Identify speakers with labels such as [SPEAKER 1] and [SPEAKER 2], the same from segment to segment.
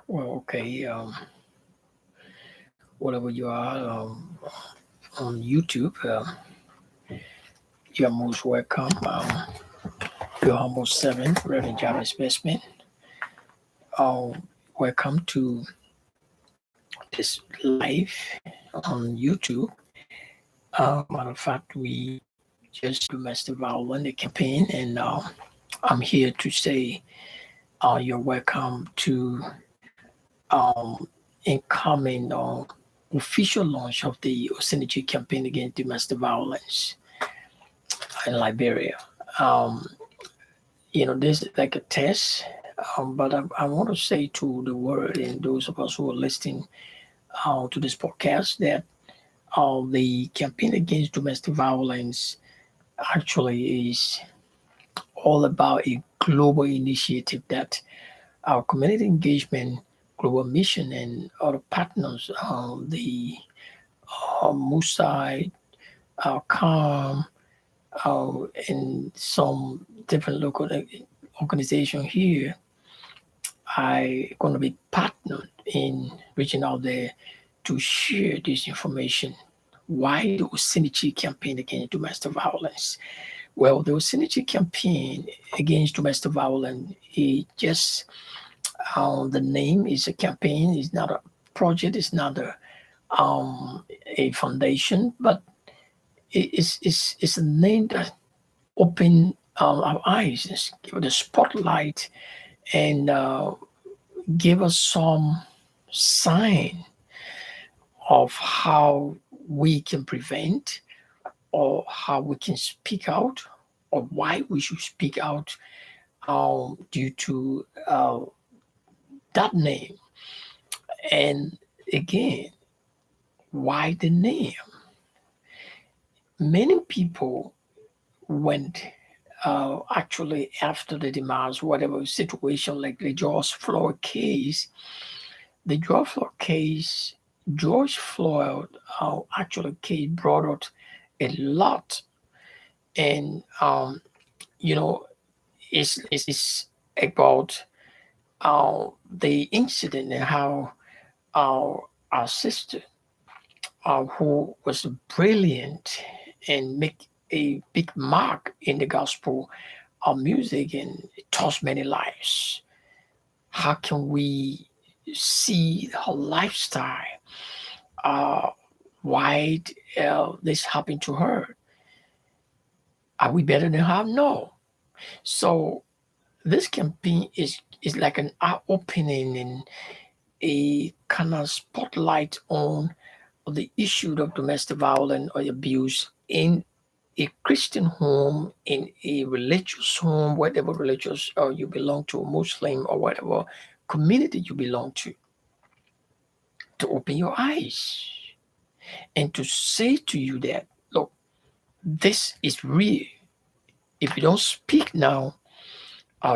[SPEAKER 1] Well, okay. Whatever you are on YouTube, you're most welcome. Your humble servant, Reverend Jarvis Basement. Uh, Welcome to this live on YouTube. Matter of fact, we just domestic violence the campaign, and I'm here to say you're welcome to um, incoming official launch of the Osinachi campaign against domestic violence in Liberia. Um, this is like a test, but I want to say to the world and those of us who are listening to this podcast that the campaign against domestic violence actually is all about a global initiative that our community engagement, global mission, and other partners, the Musai, CALM, uh, and some different local organization here, I going to be partnered in reaching out there to share this information. Why the Osinachi campaign against domestic violence? Well, the Osinachi campaign against domestic violence is just the name is a campaign. It's not a project. It's not a foundation, but it's a name that open our eyes, give it a spotlight, and give us some sign of how we can prevent or how we can speak out or why we should speak out due to that name. And again, why the name? Many people went actually after the demands, whatever situation, like the George Floyd case. The George Floyd actually case brought out a lot, and you know, it's about the incident and how our sister, who was brilliant and make a big mark in the gospel of music and touched many lives. How can we see her lifestyle? Uh, why this happened to her? Are we better than her? No. So this campaign is like an eye opening and a kind of spotlight on the issue of domestic violence or abuse in a Christian home, in a religious home, whatever religious you belong to, Muslim or whatever community you belong to open your eyes and to say to you that, look, this is real. If you don't speak now,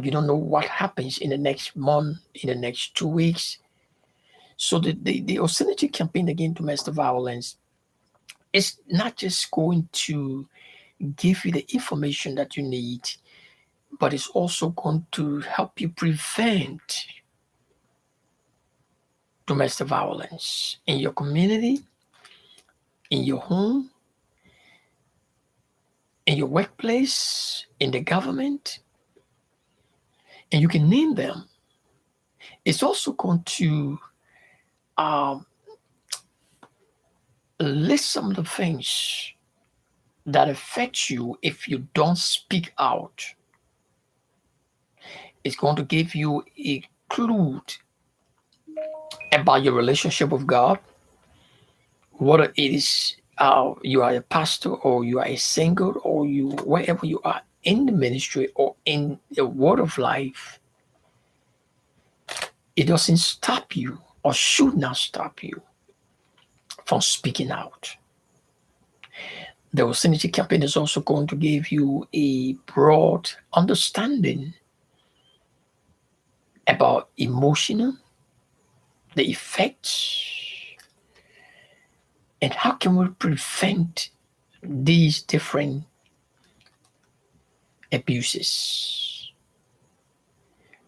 [SPEAKER 1] you don't know what happens in the next month, in the next 2 weeks. So the Osinachi campaign against domestic violence is not just going to give you the information that you need, but it's also going to help you prevent domestic violence in your community, in your home, in your workplace, in the government, and you can name them. It's also going to um, list some of the things that affect you if you don't speak out. It's going to give you a clue about your relationship with God, whether it is you are a pastor or you are a single or you wherever you are in the ministry or in the word of life, it doesn't stop you or should not stop you from speaking out. The Vicinity campaign is also going to give you a broad understanding about emotional, the effects, and how can we prevent these different abuses.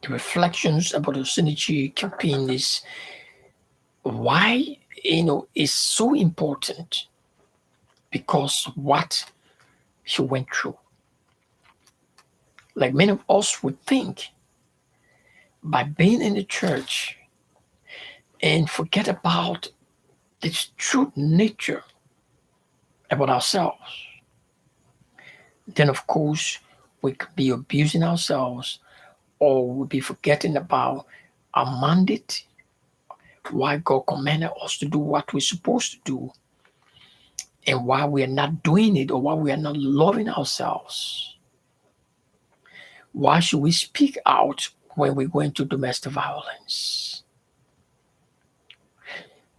[SPEAKER 1] The reflections about the Osinachi campaign is why is so important because of what she went through. Like many of us would think, by being in the church and forget about its true nature about ourselves, then of course we could be abusing ourselves or we'll be forgetting about our mandate, why God commanded us to do what we're supposed to do, and why we are not doing it or why we are not loving ourselves. Why should we speak out when we go into domestic violence?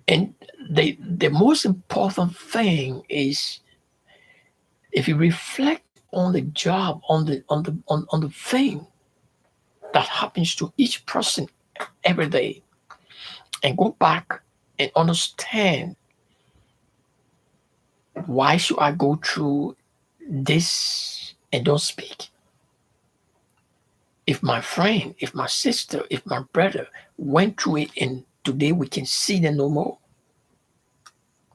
[SPEAKER 1] And the most important thing is if you reflect on the job, on the thing that happens to each person every day, and go back and understand why should I go through this and don't speak? If my friend, if my sister, if my brother went through it and today we can see them no more,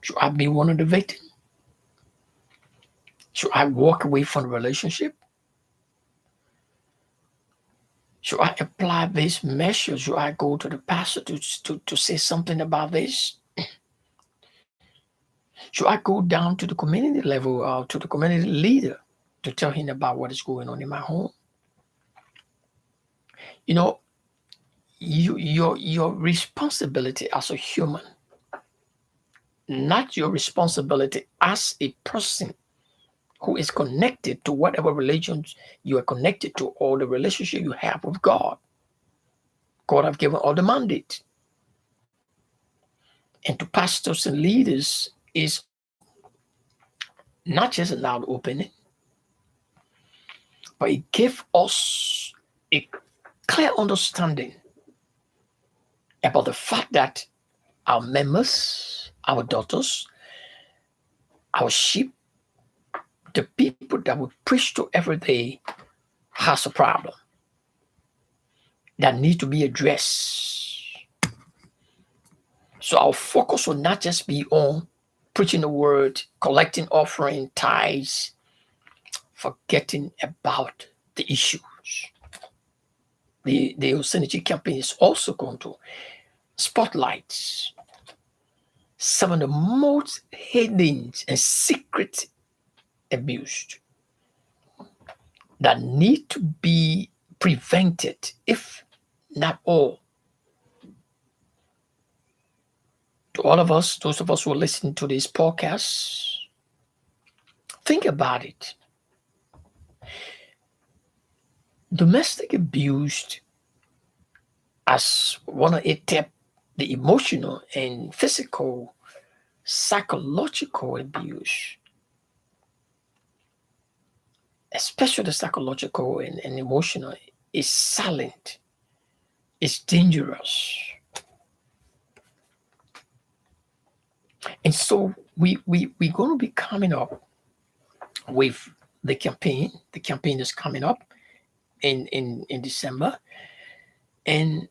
[SPEAKER 1] should I be one of the victims? Should I walk away from the relationship? Should I apply this measure? Should I go to the pastor to say something about this? Should I go down to the community level, to the community leader to tell him about what is going on in my home? You know, your responsibility as a human, not your responsibility as a person who is connected to whatever religions you are connected to or the relationship you have with God. God have given all the mandate. And to pastors and leaders is not just an loud opening, but it gives us a clear understanding about the fact that our members, our daughters, our sheep, the people that we preach to every day has a problem that need to be addressed. So our focus will not just be on preaching the word, collecting offering, tithes, forgetting about the issues. The Osinachi campaign is also going to spotlight some of the most hidden and secret abuse that need to be prevented, if not all. To all of us, those of us who are listening to this podcast, think about it. Domestic abuse, as one of it tap the emotional and physical, psychological abuse, especially the psychological and emotional, is silent. It's dangerous. And so we're going to be coming up with the campaign. The campaign is coming up in December. And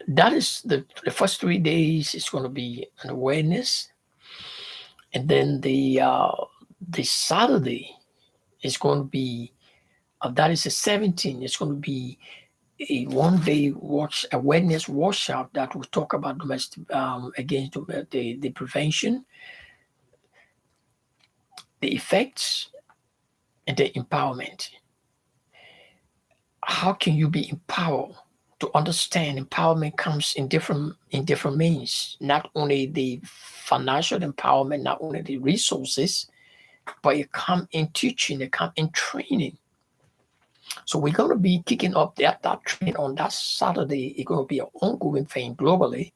[SPEAKER 1] that is the first 3 days is going to be an awareness. And then the Saturday is going to be that is the 17th. It's going to be a 1 day awareness workshop that will talk about domestic against the prevention, the effects, and the empowerment. How can you be empowered? To understand, empowerment comes in different means. Not only the financial empowerment, not only the resources, but it come in teaching, it come in training. So we're going to be kicking up that training on that Saturday. It's going to be an ongoing thing globally,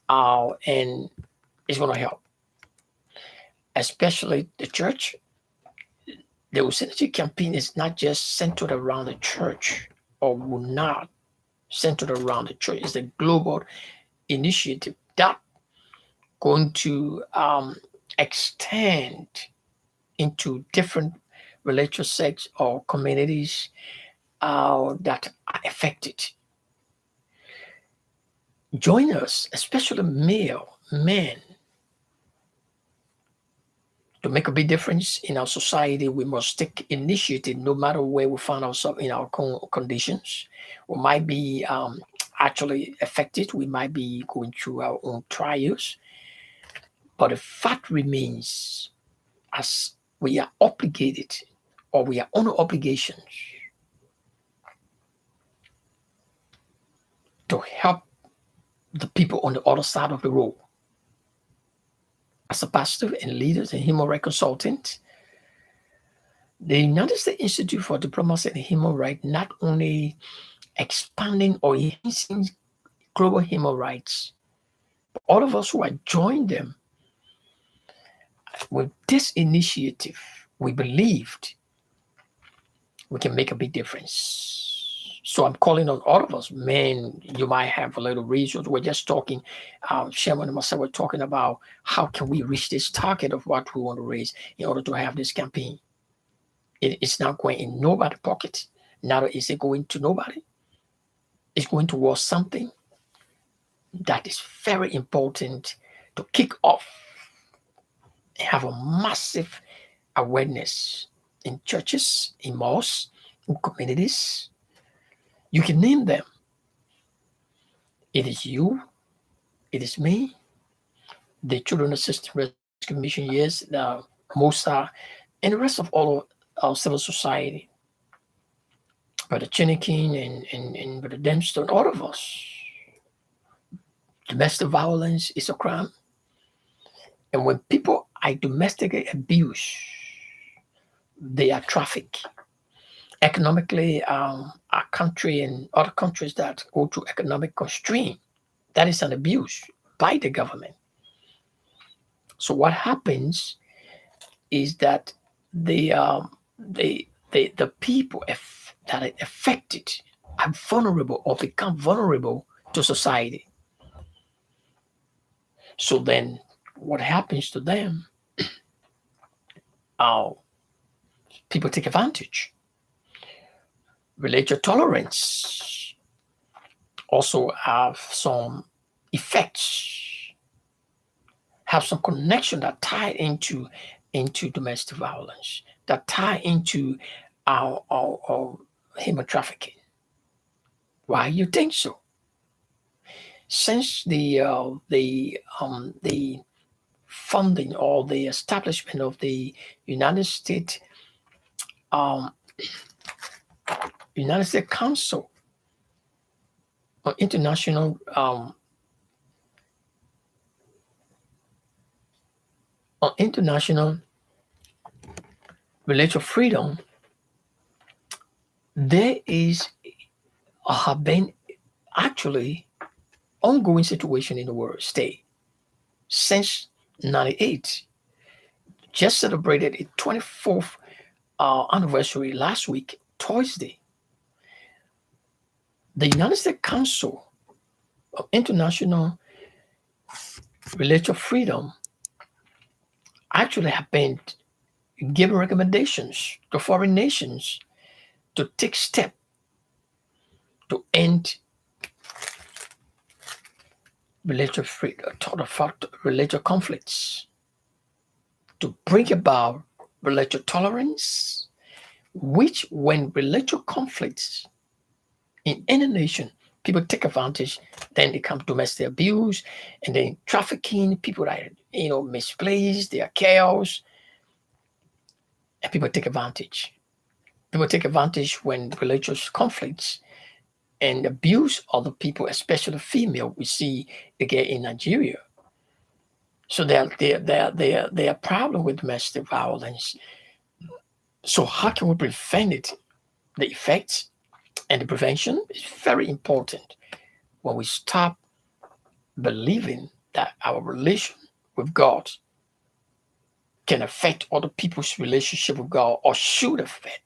[SPEAKER 1] and it's going to help, especially the church. The Osinachi campaign is not just centered around the church, or will not centered around the church. It's a global initiative that going to extend into different religious sects or communities that are affected. Join us, especially male men, to make a big difference in our society. We must take initiative no matter where we find ourselves in our conditions. We might be actually affected, we might be going through our own trials, but the fact remains, as we are obligated, or we are under obligations to help the people on the other side of the road. As a pastor and leaders and human rights consultant, the United States Institute for Diplomacy and Human Rights not only expanding or enhancing global human rights, but all of us who are joining them with this initiative, we believed we can make a big difference. So I'm calling on all of us, men. You might have a little resource. We're just talking, Sherman and myself were talking about how can we reach this target of what we want to raise in order to have this campaign. It's not going in nobody's pocket. Neither is it going to nobody. It's going towards something that is very important to kick off and have a massive awareness in churches, in mosques, in communities. You can name them. It is you, it is me, the Children Assistance Rescue Mission, yes, the MOSA, and the rest of all of our civil society. Brother Chinikin and Brother Dempster, all of us. Domestic violence is a crime. And when people are domestically abused, they are trafficked. Economically, our country and other countries that go through economic constraint, that is an abuse by the government. So what happens is that the people that are affected are vulnerable or become vulnerable to society. So then what happens to them? Uh, People take advantage. Religious tolerance also have some effects, have some connection that tie into domestic violence, that tie into our human trafficking. Why you think so? Since the funding or the establishment of the United States um, United States Council on international religious freedom, there is have been actually ongoing situation in the world state since 98. Just celebrated its 24th anniversary last week, Thursday. The United States Council of International Religious Freedom actually have been giving recommendations to foreign nations to take steps to end religious freedom, religious conflicts, to bring about religious tolerance, which when religious conflicts in any nation, people take advantage, then they come domestic abuse, and then trafficking, people that misplaced, they are chaos, and people take advantage. People take advantage when religious conflicts and abuse other people, especially female, we see again in Nigeria. So there are problem with domestic violence. So how can we prevent it? The effects and the prevention is very important. When we stop believing that our relation with God can affect other people's relationship with God or should affect,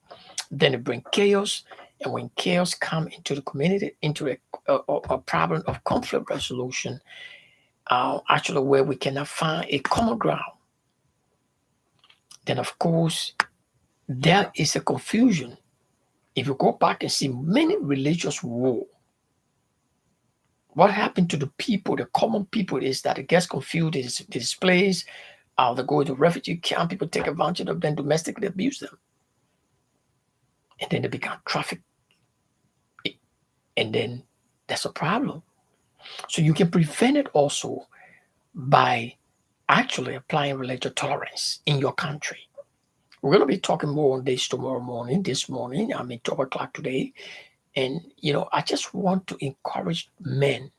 [SPEAKER 1] then it brings chaos. And when chaos comes into the community, into a problem of conflict resolution, actually where we cannot find a common ground, then of course there is a confusion If you go back and see many religious war, what happened to the people, the common people, is that it gets confused, it's displaced, they go to refugee camp, people take advantage of them, domestically abuse them, and then they become trafficked, and then that's a problem. So you can prevent it also by actually applying religious tolerance in your country. We're going to be talking more on this tomorrow morning. This morning, 12 o'clock today. And, I just want to encourage men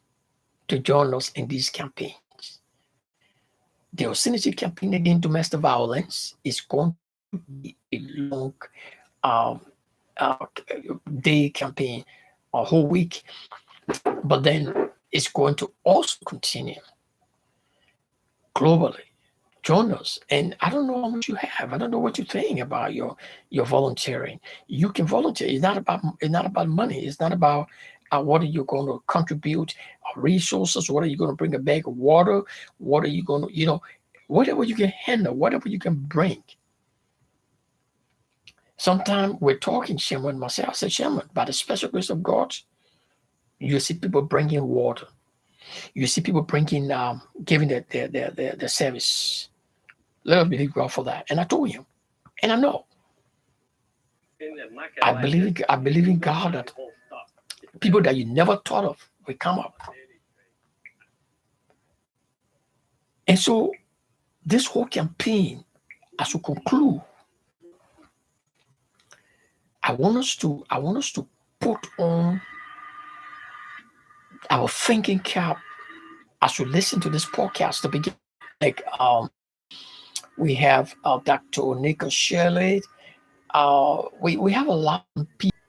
[SPEAKER 1] to join us in these campaigns. The Osinachi campaign against domestic violence is going to be a long uh, uh, day campaign, a whole week, but then it's going to also continue globally. Join us. And I don't know how much you have. I don't know what you think about your volunteering. You can volunteer. It's not about money. It's not about what are you going to contribute, resources. What are you going to bring, a bag of water? What are you going to, whatever you can handle, whatever you can bring. Sometimes we're talking, Shaman, myself, I said, Shaman, by the special grace of God, you see people bringing water. You see people bringing, giving their service. Let us believe God for that. And I told him, and I know, I believe in God that people that you never thought of will come up. And so this whole campaign, as we conclude, I want us to put on our thinking cap as we listen to this podcast to begin. Like we have Dr. Nico Shirley. We have a lot of people,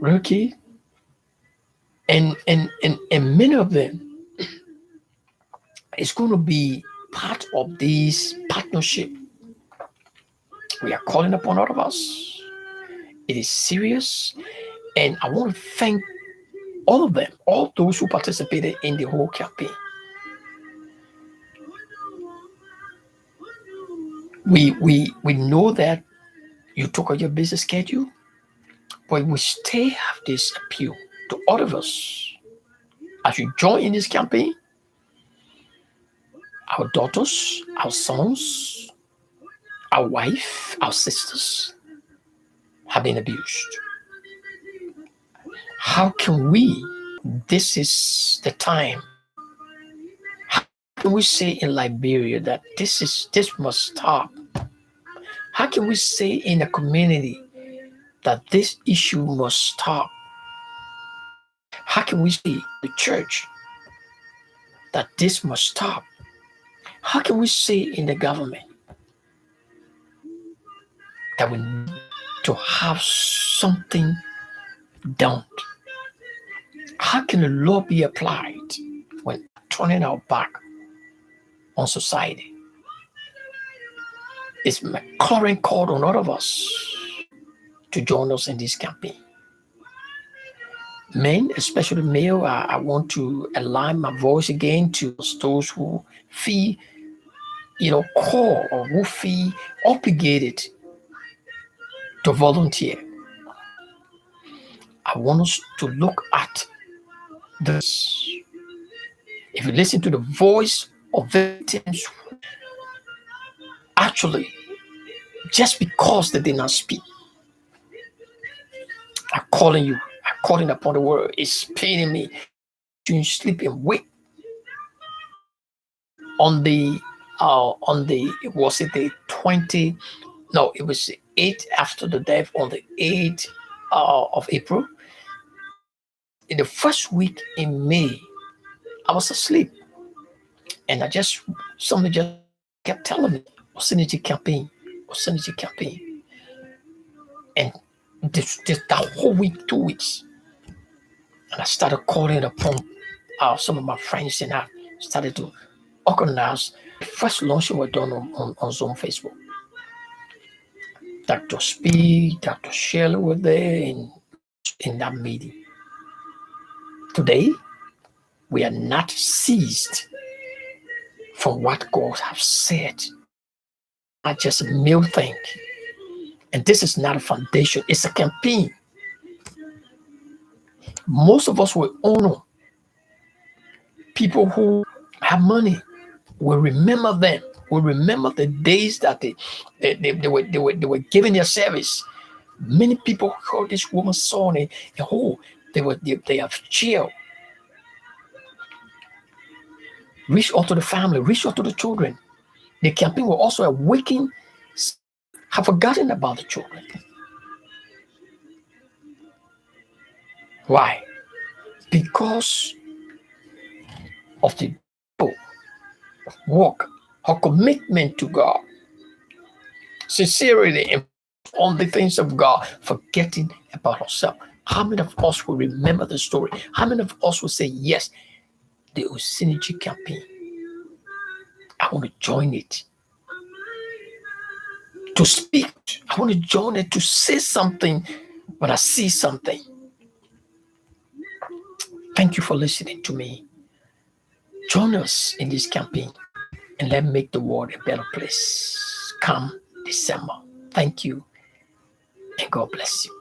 [SPEAKER 1] Ricky, and many of them is going to be part of this partnership we are calling upon all of us. It is serious, and I want to thank all of them, all those who participated in the whole campaign. We know that you took out your busy schedule, but we still have this appeal to all of us as you join in this campaign. Our daughters, our sons, our wife, our sisters have been abused. How can we? This is the time. How can we say in Liberia that this must stop? How can we say in a community that this issue must stop? How can we say the church that this must stop? How can we say in the government that we need to have something done? How can the law be applied when turning our back on society? It's my current call on all of us to join us in this campaign. Men, especially male, I want to align my voice again to those who feel, call or who feel obligated to volunteer. I want us to look at this. If you listen to the voice of victims, actually, just because they did not speak, I'm calling you, I'm calling upon the word. It's paining me to sleep and wake on the was it the 20, no, it was the 8th after the death, on the 8th of April. In the first week in May, I was asleep, and somebody just kept telling me, Osinachi campaign, Osinachi campaign. And this that whole week, 2 weeks, and I started calling upon some of my friends, and I started to organize. The first launching was done on Zoom Facebook. Dr. Speed, Dr. Shelley were there in that meeting. Today, we are not ceased from what God has said. Not just a mere thing. And this is not a foundation, it's a campaign. Most of us will honor people who have money. Will remember them. Will remember the days that they were giving their service. Many people heard this woman's song and oh, they have cheered, reach out to the family, reach out to the children. The campaign will also awaken, have forgotten about the children. Why? Because of the work, her commitment to God, sincerity on the things of God, forgetting about herself. How many of us will remember the story? How many of us will say, yes, the Osinachi campaign, I want to join it to speak. I want to join it to say something when I see something. Thank you for listening to me. Join us in this campaign and let's make the world a better place come December. Thank you and God bless you.